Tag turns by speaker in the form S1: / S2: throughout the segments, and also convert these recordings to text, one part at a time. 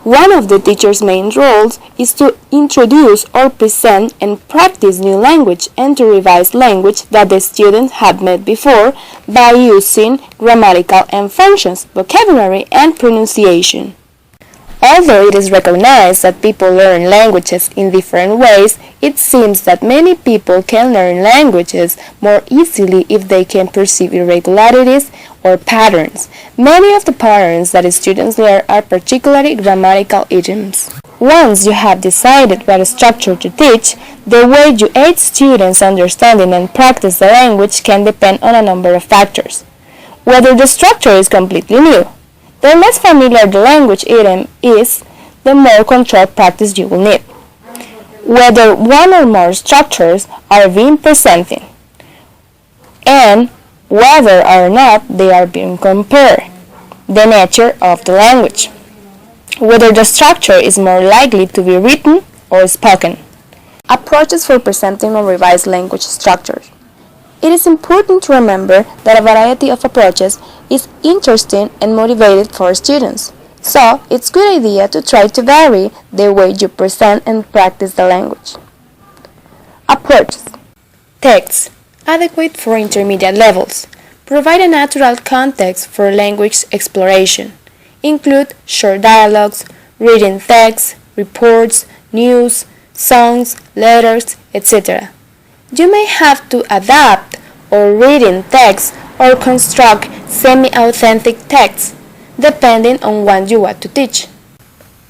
S1: One of the teacher's main roles is to introduce or present and practice new language and to revise language that the students have met before by using grammatical and functions, vocabulary, and pronunciation. Although it is recognized that people learn languages in different ways, it seems that many people can learn languages more easily if they can perceive irregularities or patterns. Many of the patterns that students learn are particularly grammatical idioms. Once you have decided what structure to teach, the way you aid students understanding and practice the language can depend on a number of factors. Whether the structure is completely new. The less familiar the language idiom is, the more controlled practice you will need. Whether one or more structures are being presented, and whether or not they are being compared. The nature of the language. Whether the structure is more likely to be written or spoken. Approaches for presenting or revised language structures. It is important to remember that a variety of approaches is interesting and motivated for students. So, it's a good idea to try to vary the way you present and practice the language. Approaches. Texts. Adequate for intermediate levels. Provide a natural context for language exploration. Include short dialogues, reading texts, reports, news, songs, letters, etc. You may have to adapt or read in text or construct semi-authentic texts, depending on what you want to teach.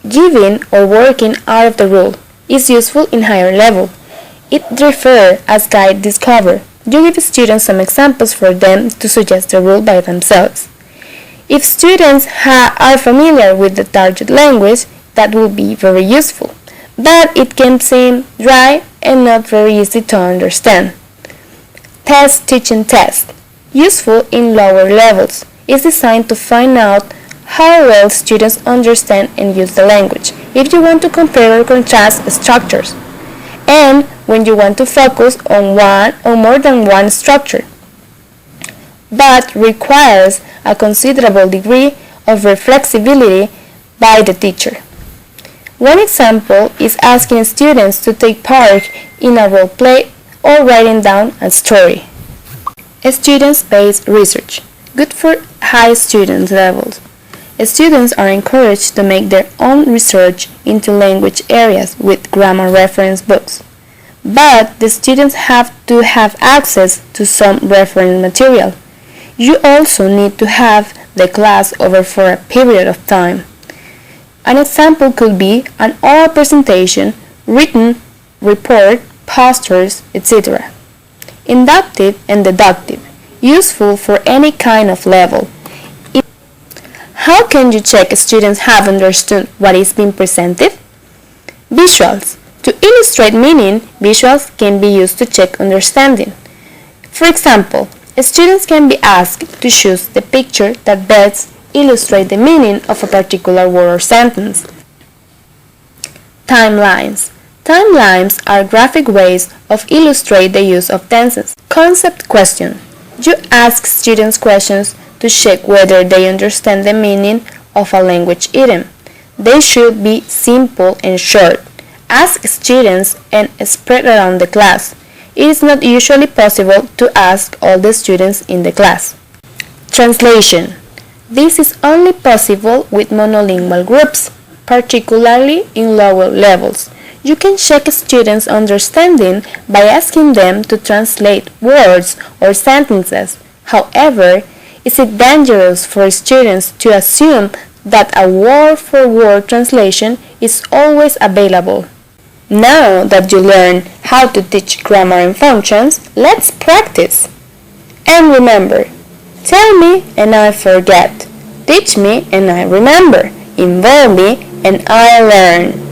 S1: Giving or working out of the rule is useful in higher level. It refers as guide discover. You give students some examples for them to suggest the rule by themselves. If students are familiar with the target language, that will be very useful, but it can seem dry and not very easy to understand. Test teaching test, useful in lower levels, is designed to find out how well students understand and use the language, if you want to compare or contrast structures, and when you want to focus on one or more than one structure, but requires a considerable degree of reflexibility by the teacher. One example is asking students to take part in a role play or writing down a story. Students-based research, good for high student levels. Students are encouraged to make their own research into language areas with grammar reference books, but the students have to have access to some reference material. You also need to have the class over for a period of time. An example could be an oral presentation, written report, posters, etc. Inductive and deductive, useful for any kind of level. How can you check students have understood what is being presented? Visuals. To illustrate meaning, visuals can be used to check understanding. For example, students can be asked to choose the picture that best illustrates the meaning of a particular word or sentence. Timelines. Timelines are graphic ways of illustrate the use of tenses. Concept question. You ask students questions to check whether they understand the meaning of a language idiom. They should be simple and short. Ask students and spread around the class. It is not usually possible to ask all the students in the class. Translation. This is only possible with monolingual groups, particularly in lower levels. You can check students' understanding by asking them to translate words or sentences. However, is it dangerous for students to assume that a word-for-word translation is always available? Now that you learn how to teach grammar and functions, let's practice. And remember, tell me and I forget. Teach me and I remember. Involve me and I learn.